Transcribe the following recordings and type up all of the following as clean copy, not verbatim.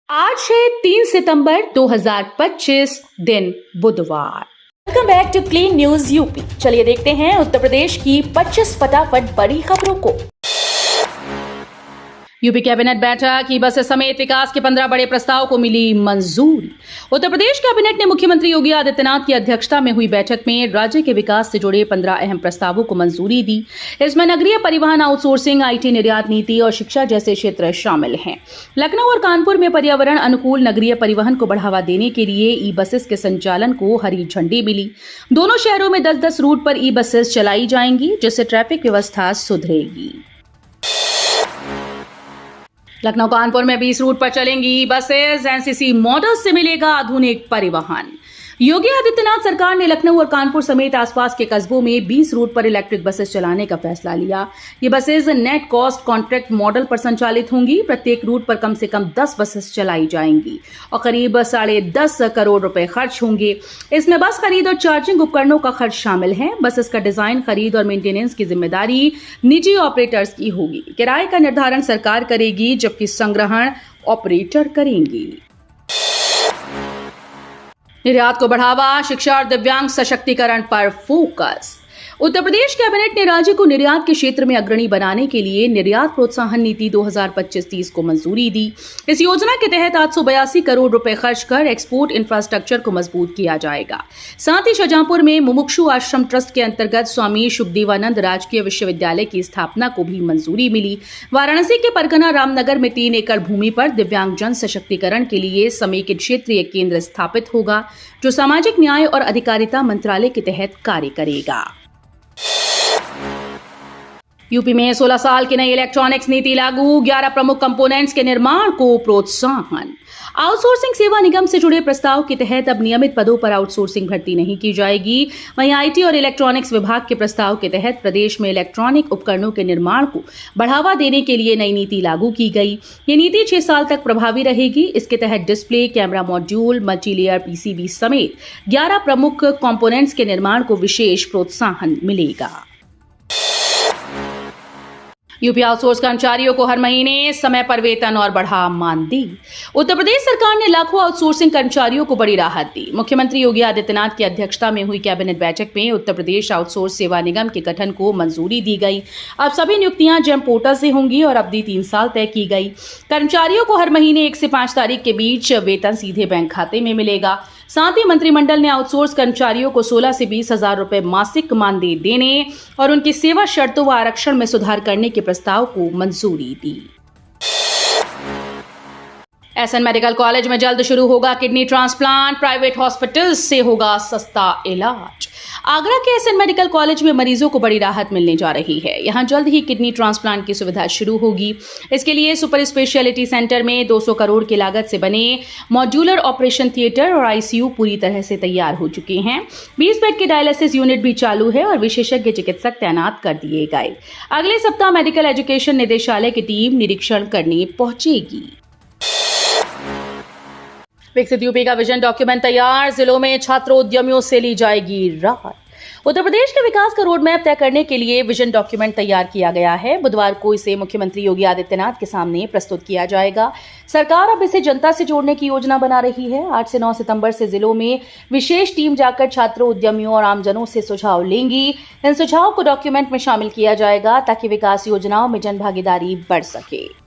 आज है 3 सितंबर 2025 दिन बुधवार। Welcome back to clean news UP. चलिए देखते हैं उत्तर प्रदेश की 25 फटाफट बड़ी खबरों को। यूपी कैबिनेट बैठक, ई बसेस समेत विकास के 15 बड़े प्रस्ताव को मिली मंजूरी। उत्तर प्रदेश कैबिनेट ने मुख्यमंत्री योगी आदित्यनाथ की अध्यक्षता में हुई बैठक में राज्य के विकास से जुड़े 15 अहम प्रस्तावों को मंजूरी दी। इसमें नगरीय परिवहन, आउटसोर्सिंग, आईटी, निर्यात नीति और शिक्षा जैसे क्षेत्र शामिल हैं। लखनऊ और कानपुर में पर्यावरण अनुकूल नगरीय परिवहन को बढ़ावा देने के लिए ई बसेस के संचालन को हरी झंडी मिली। दोनों शहरों में 10-10 रूट पर ई बसेस चलाई जाएंगी, जिससे ट्रैफिक व्यवस्था सुधरेगी। लखनऊ कानपुर में 20 रूट पर चलेंगी बसेस। एनसीसी मॉडल से मिलेगा आधुनिक परिवहन। योगी आदित्यनाथ सरकार ने लखनऊ और कानपुर समेत आसपास के कस्बों में 20 रूट पर इलेक्ट्रिक बसेस चलाने का फैसला लिया। ये buses net cost contract model पर संचालित होंगी। प्रत्येक रूट पर कम से कम 10 बसेस चलाई जाएंगी और करीब 10.5 करोड़ रुपए खर्च होंगे। इसमें बस खरीद और चार्जिंग उपकरणों का खर्च शामिल है। बसेस का डिजाइन, खरीद और मेंटेनेंस की जिम्मेदारी निजी ऑपरेटर्स की होगी। किराए का निर्धारण सरकार करेगी, जबकि संग्रहण ऑपरेटर करेंगी। निर्यात को बढ़ावा, शिक्षा और दिव्यांग सशक्तिकरण पर फोकस। उत्तर प्रदेश कैबिनेट ने राज्य को निर्यात के क्षेत्र में अग्रणी बनाने के लिए निर्यात प्रोत्साहन नीति 2025-30 को मंजूरी दी। इस योजना के तहत 882 करोड़ रुपए खर्च कर एक्सपोर्ट इंफ्रास्ट्रक्चर को मजबूत किया जाएगा। साथ ही शाहजहांपुर में मुमुक्षु आश्रम ट्रस्ट के अंतर्गत स्वामी शुकदेवानंद राजकीय विश्वविद्यालय की स्थापना को भी मंजूरी मिली। वाराणसी के परगना रामनगर में 3 एकड़ भूमि पर दिव्यांग जन सशक्तिकरण के लिए समेकित क्षेत्रीय केंद्र स्थापित होगा, जो सामाजिक न्याय और अधिकारिता मंत्रालय के तहत कार्य करेगा। यूपी में 16 साल की नई इलेक्ट्रॉनिक्स नीति लागू। 11 प्रमुख कंपोनेंट्स के निर्माण को प्रोत्साहन। आउटसोर्सिंग सेवा निगम से जुड़े प्रस्ताव के तहत अब नियमित पदों पर आउटसोर्सिंग भर्ती नहीं की जाएगी। वहीं आईटी और इलेक्ट्रॉनिक्स विभाग के प्रस्ताव के तहत प्रदेश में इलेक्ट्रॉनिक उपकरणों के निर्माण को बढ़ावा देने के लिए नई नीति लागू की गई। ये नीति 6 साल तक प्रभावी रहेगी। इसके तहत display, camera module, multilayer PCB समेत 11 प्रमुख कंपोनेंट्स के निर्माण को विशेष प्रोत्साहन मिलेगा। यूपी आउटसोर्स कर्मचारियों को हर महीने समय पर वेतन और बढ़ा मानदेय। उत्तर प्रदेश सरकार ने लाखों आउटसोर्सिंग कर्मचारियों को बड़ी राहत दी। मुख्यमंत्री योगी आदित्यनाथ की अध्यक्षता में हुई कैबिनेट बैठक में उत्तर प्रदेश आउटसोर्स सेवा निगम के गठन को मंजूरी दी गई। अब सभी नियुक्तियां जेम पोर्टल से होंगी और अवधि 3 साल तय की गई। कर्मचारियों को हर महीने 1 से 5 तारीख के बीच वेतन सीधे बैंक खाते में मिलेगा। साथ ही मंत्रिमंडल ने आउटसोर्स कर्मचारियों को 16 से 20 हजार रुपए मासिक मानदेय देने और उनकी सेवा शर्तों व आरक्षण में सुधार करने के प्रस्ताव को मंजूरी दी। एसएन मेडिकल कॉलेज में जल्द शुरू होगा किडनी ट्रांसप्लांट। प्राइवेट हॉस्पिटल से होगा सस्ता इलाज। आगरा के एसएन मेडिकल कॉलेज में मरीजों को बड़ी राहत मिलने जा रही है। यहां जल्द ही किडनी ट्रांसप्लांट की सुविधा शुरू होगी। इसके लिए सुपर स्पेशलिटी सेंटर में 200 करोड़ की लागत से बने मॉड्यूलर ऑपरेशन थिएटर और आईसीयू पूरी तरह से तैयार हो चुके हैं। 20 बेड के डायलिसिस यूनिट भी चालू है और विशेषज्ञ चिकित्सक तैनात कर दिए गए। अगले सप्ताह मेडिकल एजुकेशन निदेशालय की टीम निरीक्षण करने पहुंचेगी। विकसित यूपी का विजन डॉक्यूमेंट तैयार। जिलों में छात्रों उद्यमियों से ली जाएगी राहत। उत्तर प्रदेश के विकास का रोड मैप तय करने के लिए विजन डॉक्यूमेंट तैयार किया गया है। बुधवार को इसे मुख्यमंत्री योगी आदित्यनाथ के सामने प्रस्तुत किया जाएगा। सरकार अब इसे जनता से जोड़ने की योजना बना रही है। 8 से 9 सितंबर से जिलों में विशेष टीम जाकर छात्रों, उद्यमियों और आमजनों से सुझाव लेंगी। इन सुझाव को डॉक्यूमेंट में शामिल किया जाएगा ताकि विकास योजनाओं में जन भागीदारी बढ़ सके।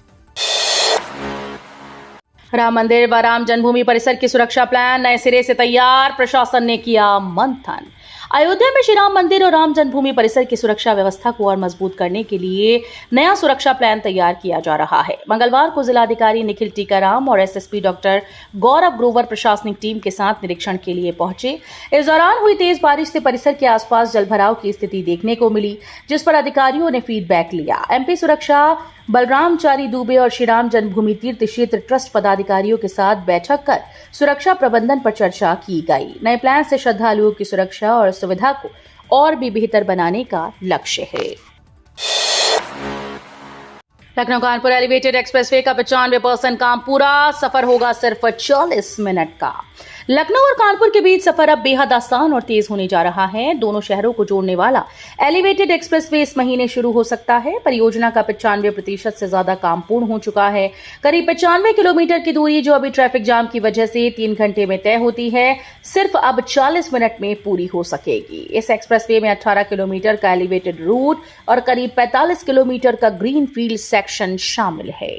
राम मंदिर व राम जन्मभूमि परिसर की सुरक्षा प्लान नए सिरे से तैयार। प्रशासन ने किया मंथन। अयोध्या में श्री राम मंदिर और राम जन्मभूमि परिसर की सुरक्षा व्यवस्था को और मजबूत करने के लिए नया सुरक्षा प्लान तैयार किया जा रहा है। मंगलवार को जिलाधिकारी निखिल टीकाराम और एसएसपी डॉक्टर गौरव ग्रोवर प्रशासनिक टीम के साथ निरीक्षण के लिए पहुंचे। इस दौरान हुई तेज बारिश से परिसर के आसपास जलभराव की स्थिति देखने को मिली, जिस पर अधिकारियों ने फीडबैक लिया। एमपी सुरक्षा बलरामचारी दुबे और श्री राम जन्मभूमि तीर्थ क्षेत्र ट्रस्ट पदाधिकारियों के साथ बैठक कर सुरक्षा प्रबंधन पर चर्चा की गई। नए प्लान से श्रद्धालुओं की सुरक्षा और सुविधा को और भी बेहतर बनाने का लक्ष्य है। लखनऊ कानपुर एलिवेटेड एक्सप्रेसवे का 95% काम पूरा। सफर होगा सिर्फ 40 मिनट का। लखनऊ और कानपुर के बीच सफर अब बेहद आसान और तेज होने जा रहा है। दोनों शहरों को जोड़ने वाला एलिवेटेड एक्सप्रेसवे इस महीने शुरू हो सकता है। परियोजना का 95% से ज्यादा काम पूर्ण हो चुका है। करीब 95 किलोमीटर की दूरी जो अभी ट्रैफिक जाम की वजह से 3 घंटे में तय होती है, सिर्फ अब 40 मिनट में पूरी हो सकेगी। इस एक्सप्रेसवे में 18 किलोमीटर का एलिवेटेड रूट और करीब 45 किलोमीटर का ग्रीनफील्ड सेक्शन शामिल है।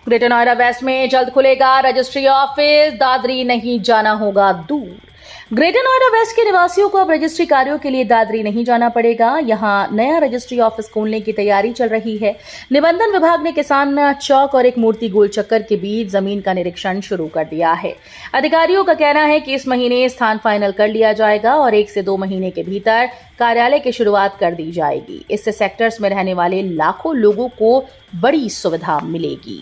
ग्रेटर नोएडा वेस्ट में जल्द खुलेगा रजिस्ट्री ऑफिस, दादरी नहीं जाना होगा दूर। ग्रेटर नोएडा वेस्ट के निवासियों को अब रजिस्ट्री कार्यों के लिए दादरी नहीं जाना पड़ेगा। यहां नया रजिस्ट्री ऑफिस खोलने की तैयारी चल रही है। निबंधन विभाग ने किसान चौक और एक मूर्ति गोल चक्कर के बीच जमीन का निरीक्षण शुरू कर दिया है। अधिकारियों का कहना है कि इस महीने स्थान फाइनल कर लिया जाएगा और 1 से 2 महीने के भीतर कार्यालय की शुरुआत कर दी जाएगी। इससे सेक्टर्स में रहने वाले लाखों लोगों को बड़ी सुविधा मिलेगी।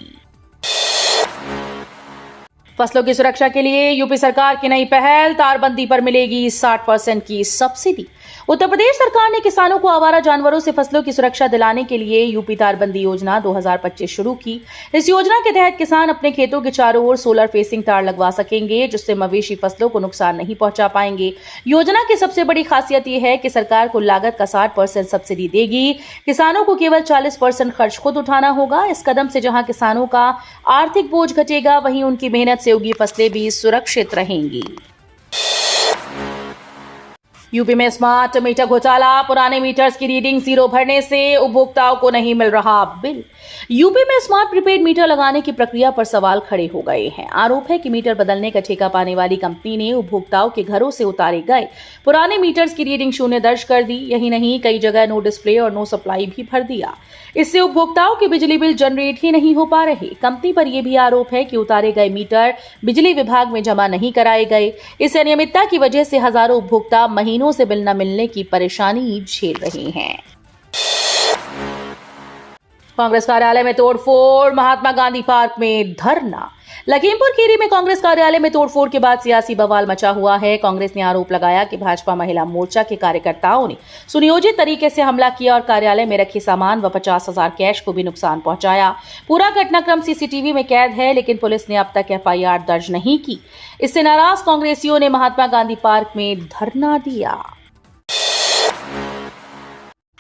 फसलों की सुरक्षा के लिए यूपी सरकार की नई पहल, तारबंदी पर मिलेगी 60% की सब्सिडी। उत्तर प्रदेश सरकार ने किसानों को आवारा जानवरों से फसलों की सुरक्षा दिलाने के लिए यूपी तारबंदी योजना 2025 शुरू की। इस योजना के तहत किसान अपने खेतों के चारों ओर सोलर फेसिंग तार लगवा सकेंगे, जिससे मवेशी फसलों को नुकसान नहीं पहुंचा पाएंगे। योजना की सबसे बड़ी खासियत यह है कि सरकार को लागत का 60% सब्सिडी देगी। किसानों को केवल 40% खर्च खुद उठाना होगा। इस कदम से जहां किसानों का आर्थिक बोझ घटेगा, वहीं उनकी मेहनत से उगी फसलें भी सुरक्षित रहेंगी। यूपी में स्मार्ट मीटर घोटाला, पुराने मीटर्स की रीडिंग जीरो भरने से उपभोक्ताओं को नहीं मिल रहा बिल। यूपी में स्मार्ट प्रीपेड मीटर लगाने की प्रक्रिया पर सवाल खड़े हो गए हैं। आरोप है कि मीटर बदलने का ठेका पाने वाली कंपनी ने उपभोक्ताओं के घरों से उतारे गए पुराने मीटर्स की रीडिंग शून्य दर्ज कर दी। यही नहीं, कई जगह नो डिस्प्ले और नो सप्लाई भी भर दिया। इससे उपभोक्ताओं के बिजली बिल जनरेट ही नहीं हो पा रहे। कंपनी पर यह भी आरोप है कि उतारे गए मीटर बिजली विभाग में जमा नहीं कराए गए। इस अनियमितता की वजह से हजारों उपभोक्ता महीनों से बिल न मिलने की परेशानी झेल रहे हैं। कांग्रेस कार्यालय में तोड़फोड़, महात्मा गांधी पार्क में धरना। लखीमपुर खीरी में कांग्रेस कार्यालय में तोड़फोड़ के बाद सियासी बवाल मचा हुआ है। कांग्रेस ने आरोप लगाया कि भाजपा महिला मोर्चा के कार्यकर्ताओं ने सुनियोजित तरीके से हमला किया और कार्यालय में रखे सामान व 50,000 कैश को भी नुकसान पहुंचाया। पूरा घटनाक्रम सीसीटीवी में कैद है, लेकिन पुलिस ने अब तक एफआईआर दर्ज नहीं की। इससे नाराज कांग्रेसियों ने महात्मा गांधी पार्क में धरना दिया।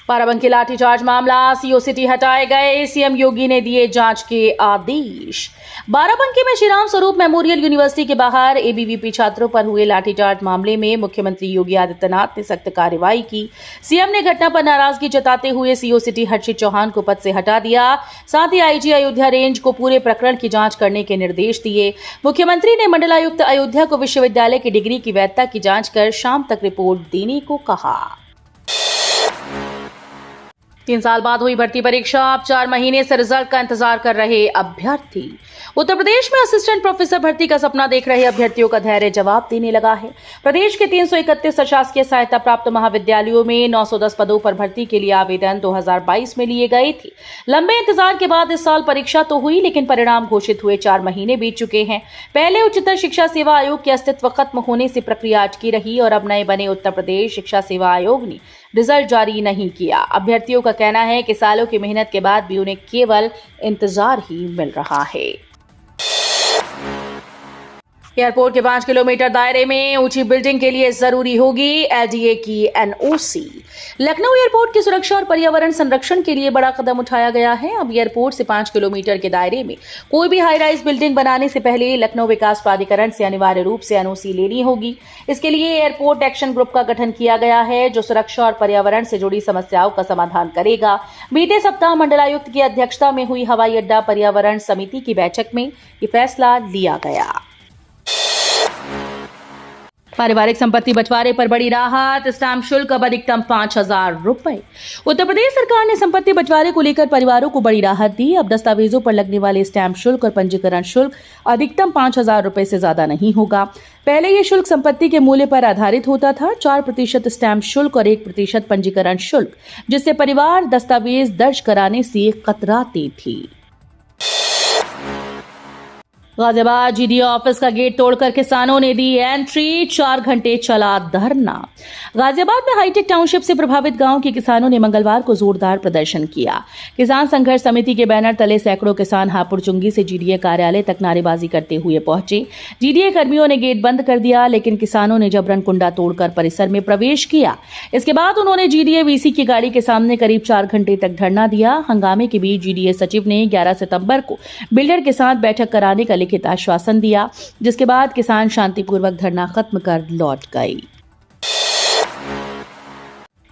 बाराबंकी लाठीचार्ज मामला, सीओ सिटी हटाए गए, सीएम योगी ने दिए जांच के आदेश। बाराबंकी में श्री राम स्वरूप मेमोरियल यूनिवर्सिटी के बाहर एबीवीपी छात्रों पर हुए लाठीचार्ज मामले में मुख्यमंत्री योगी आदित्यनाथ ने सख्त कार्रवाई की। सीएम ने घटना पर नाराजगी जताते हुए सीओ सिटी हर्षित चौहान को पद से हटा दिया। साथ ही आईजी अयोध्या रेंज को पूरे प्रकरण की जांच करने के निर्देश दिए। मुख्यमंत्री ने मंडलायुक्त अयोध्या को विश्वविद्यालय की डिग्री की वैधता की जांच कर शाम तक रिपोर्ट देने को कहा। 3 साल बाद हुई भर्ती परीक्षा, अब 4 महीने से रिजल्ट का इंतजार कर रहे अभ्यर्थी। उत्तर प्रदेश में असिस्टेंट प्रोफेसर भर्ती का सपना देख रहे अभ्यर्थियों का धैर्य जवाब देने लगा है। प्रदेश के 331 अशासकीय सहायता प्राप्त महाविद्यालयों में 910 पदों पर भर्ती के लिए आवेदन 2022 में लिए गए थे। लंबे इंतजार के बाद इस साल परीक्षा तो हुई, लेकिन परिणाम घोषित हुए 4 महीने बीत चुके हैं। पहले उच्चतर शिक्षा सेवा आयोग के अस्तित्व खत्म होने से प्रक्रिया अटकी रही और अब नए बने उत्तर प्रदेश शिक्षा सेवा आयोग ने रिजल्ट जारी नहीं किया। अभ्यर्थियों का कहना है कि सालों की मेहनत के बाद भी उन्हें केवल इंतजार ही मिल रहा है। एयरपोर्ट के 5 किलोमीटर दायरे में ऊंची बिल्डिंग के लिए जरूरी होगी एलडीए की एनओसी। लखनऊ एयरपोर्ट की सुरक्षा और पर्यावरण संरक्षण के लिए बड़ा कदम उठाया गया है। अब एयरपोर्ट से 5 किलोमीटर के दायरे में कोई भी हाई राइज बिल्डिंग बनाने से पहले लखनऊ विकास प्राधिकरण से अनिवार्य रूप से एनओसी लेनी होगी। इसके लिए एयरपोर्ट एक्शन ग्रुप का गठन किया गया है, जो सुरक्षा और पर्यावरण से जुड़ी समस्याओं का समाधान करेगा। बीते सप्ताह मंडलायुक्त की अध्यक्षता में हुई हवाई अड्डा पर्यावरण समिति की बैठक में ये फैसला लिया गया। पारिवारिक संपत्ति बंटवारे पर बड़ी राहत, स्टैंप शुल्क अब अधिकतम 5,000 रुपए। उत्तर प्रदेश सरकार ने संपत्ति बंटवारे को लेकर परिवारों को बड़ी राहत दी। अब दस्तावेजों पर लगने वाले स्टैंप शुल्क और पंजीकरण शुल्क अधिकतम 5,000 रुपए से ज्यादा नहीं होगा। पहले ये शुल्क संपत्ति के मूल्य पर आधारित होता था, 4% स्टैंप शुल्क और 1% पंजीकरण शुल्क, जिससे परिवार दस्तावेज दर्ज कराने से कतराते थे। गाजियाबाद जीडीए ऑफिस का गेट तोड़कर किसानों ने दी एंट्री, 4 घंटे चला धरना। गाजियाबाद में हाईटेक टाउनशिप से प्रभावित गांव के किसानों ने मंगलवार को जोरदार प्रदर्शन किया। किसान संघर्ष समिति के बैनर तले सैकड़ों किसान हापुड़ चुंगी से जीडीए कार्यालय तक नारेबाजी करते हुए पहुंचे। जीडीए कर्मियों ने गेट बंद कर दिया, लेकिन किसानों ने जबरन कुंडा तोड़कर परिसर में प्रवेश किया। इसके बाद उन्होंने जीडीए वीसी की गाड़ी के सामने करीब 4 घंटे तक धरना दिया। हंगामे के बीच जीडीए सचिव ने 11 सितंबर को बिल्डर के साथ बैठक कराने का लिखित आश्वासन दिया, जिसके बाद किसान शांतिपूर्वक धरना खत्म कर लौट गए।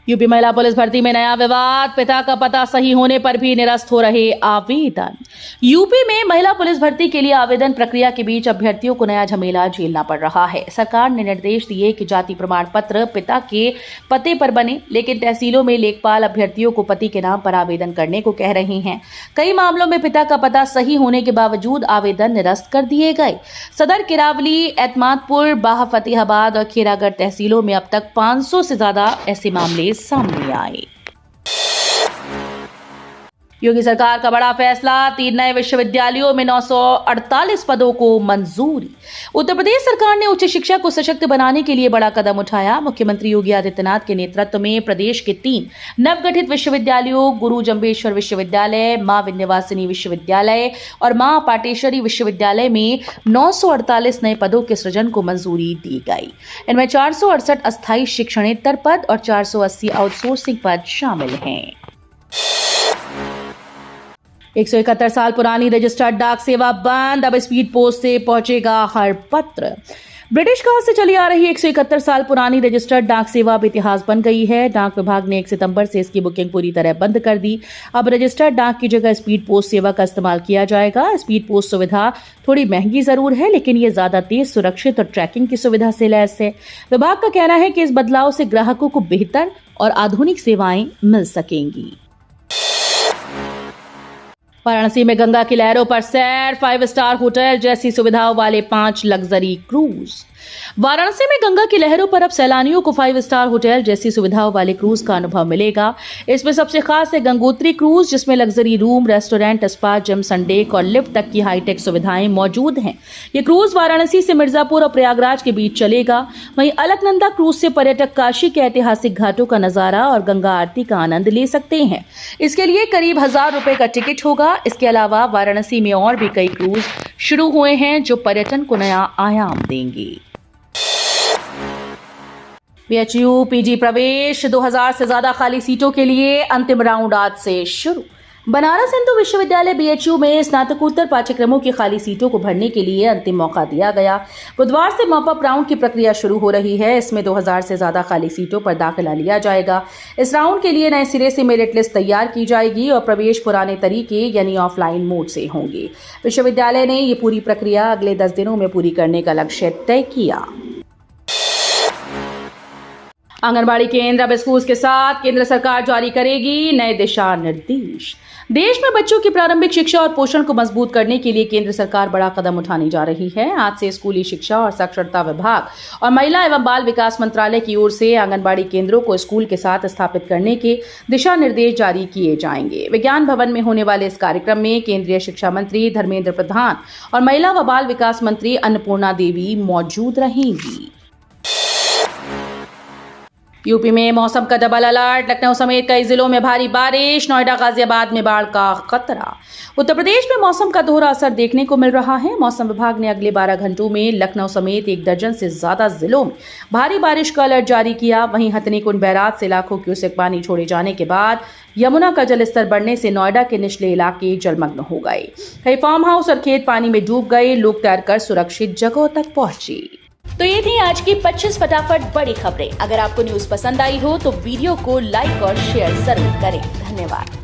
यूपी महिला पुलिस भर्ती में नया विवाद, पिता का पता सही होने पर भी निरस्त हो रहे आवेदन। यूपी में महिला पुलिस भर्ती के लिए आवेदन प्रक्रिया के बीच अभ्यर्थियों को नया झमेला झेलना पड़ रहा है। सरकार ने निर्देश दिए कि जाति प्रमाण पत्र पिता के पते पर बने, लेकिन तहसीलों में लेखपाल अभ्यर्थियों को पति के नाम पर आवेदन करने को कह रहे हैं। कई मामलों में पिता का पता सही होने के बावजूद आवेदन निरस्त कर दिए गए। सदर, किरावली, एतमादपुर, बाह फतेहाबाद और खीरागढ़ तहसीलों में अब तक 500 से ज्यादा ऐसे मामले सामने आए। योगी सरकार का बड़ा फैसला, 3 नए विश्वविद्यालयों में 948 पदों को मंजूरी। उत्तर प्रदेश सरकार ने उच्च शिक्षा को सशक्त बनाने के लिए बड़ा कदम उठाया। मुख्यमंत्री योगी आदित्यनाथ के नेतृत्व में प्रदेश के 3 नवगठित विश्वविद्यालयों गुरु जम्बेश्वर विश्वविद्यालय, मां विंध्यवासिनी विश्वविद्यालय और मां पाटेश्वरी विश्वविद्यालय में 948 नए पदों के सृजन को मंजूरी दी गई। इनमें 468 अस्थायी शिक्षणेतर पद और 480 आउटसोर्सिंग पद शामिल हैं। 171 साल पुरानी रजिस्टर्ड डाक सेवा बंद, अब स्पीड पोस्ट से पहुंचेगा हर पत्र। ब्रिटिश काल से चली आ रही 171 साल पुरानी रजिस्टर्ड डाक सेवा अब इतिहास बन गई है। डाक विभाग ने 1 सितंबर से इसकी बुकिंग पूरी तरह बंद कर दी। अब रजिस्टर्ड डाक की जगह स्पीड पोस्ट सेवा का इस्तेमाल किया जाएगा। स्पीड पोस्ट सुविधा थोड़ी महंगी जरूर है, लेकिन ये ज्यादा तेज, सुरक्षित और ट्रैकिंग की सुविधा से लैस है। विभाग का कहना है कि इस बदलाव से ग्राहकों को बेहतर और आधुनिक सेवाएं मिल सकेंगी। वाराणसी में गंगा की लहरों पर सैर, 5 स्टार होटल जैसी सुविधाओं वाले 5 लग्जरी क्रूज। वाराणसी में गंगा की लहरों पर अब सैलानियों को 5 स्टार होटल जैसी सुविधाओं वाले क्रूज का अनुभव मिलेगा। इसमें सबसे खास है गंगोत्री क्रूज, जिसमें luxury room, restaurant, spa, gym, sundeck और लिफ्ट तक की हाईटेक सुविधाएं मौजूद हैं। ये क्रूज वाराणसी से मिर्जापुर और प्रयागराज के बीच चलेगा। वहीं अलकनंदा क्रूज से पर्यटक काशी के ऐतिहासिक घाटों का नजारा और गंगा आरती का आनंद ले सकते हैं। इसके लिए करीब 1000 रुपए का टिकट होगा। इसके अलावा वाराणसी में और भी कई क्रूज शुरू हुए हैं जो पर्यटन को नया आयाम देंगे। बीएचयू पीजी प्रवेश, 2000 से ज्यादा खाली सीटों के लिए अंतिम राउंड आज से शुरू। बनारस हिंदू विश्वविद्यालय बीएचयू में स्नातकोत्तर पाठ्यक्रमों की खाली सीटों को भरने के लिए अंतिम मौका दिया गया। बुधवार से मॉपअप राउंड की प्रक्रिया शुरू हो रही है। इसमें 2000 से ज्यादा खाली सीटों पर दाखिला लिया जाएगा। इस राउंड के लिए नए सिरे से मेरिट लिस्ट तैयार की जाएगी और प्रवेश पुराने तरीके यानी ऑफलाइन मोड से होंगे। विश्वविद्यालय ने ये पूरी प्रक्रिया अगले 10 दिनों में पूरी करने का लक्ष्य तय किया। आंगनबाड़ी केंद्र अब स्कूल के साथ केंद्र सरकार जारी करेगी नए दिशा निर्देश। देश में बच्चों की प्रारंभिक शिक्षा और पोषण को मजबूत करने के लिए केंद्र सरकार बड़ा कदम उठाने जा रही है। आज से स्कूली शिक्षा और साक्षरता विभाग और महिला एवं बाल विकास मंत्रालय की ओर से आंगनबाड़ी केंद्रों को स्कूल के साथ स्थापित करने के दिशा निर्देश जारी किए जाएंगे। विज्ञान भवन में होने वाले इस कार्यक्रम में केंद्रीय शिक्षा मंत्री धर्मेंद्र प्रधान और महिला व बाल विकास मंत्री अन्नपूर्णा देवी मौजूद रहेंगी। यूपी में मौसम का डबल अलर्ट, लखनऊ समेत कई जिलों में भारी बारिश, नोएडा, गाजियाबाद में बाढ़ का खतरा। उत्तर प्रदेश में मौसम का दोहरा असर देखने को मिल रहा है। मौसम विभाग ने अगले 12 घंटों में लखनऊ समेत 1 दर्जन से ज्यादा जिलों में भारी बारिश का अलर्ट जारी किया। वहीं हथनीकुंड बैराज से लाखों क्यूसेक पानी छोड़े जाने के बाद यमुना का जलस्तर बढ़ने से नोएडा के निचले इलाके जलमग्न हो गए। कई फार्म हाउस और खेत पानी में डूब गए। लोग तैरकर सुरक्षित जगहों तक पहुंचे। तो ये थी आज की 25 फटाफट बड़ी खबरें। अगर आपको न्यूज पसंद आई हो तो वीडियो को लाइक और शेयर जरूर करें। धन्यवाद।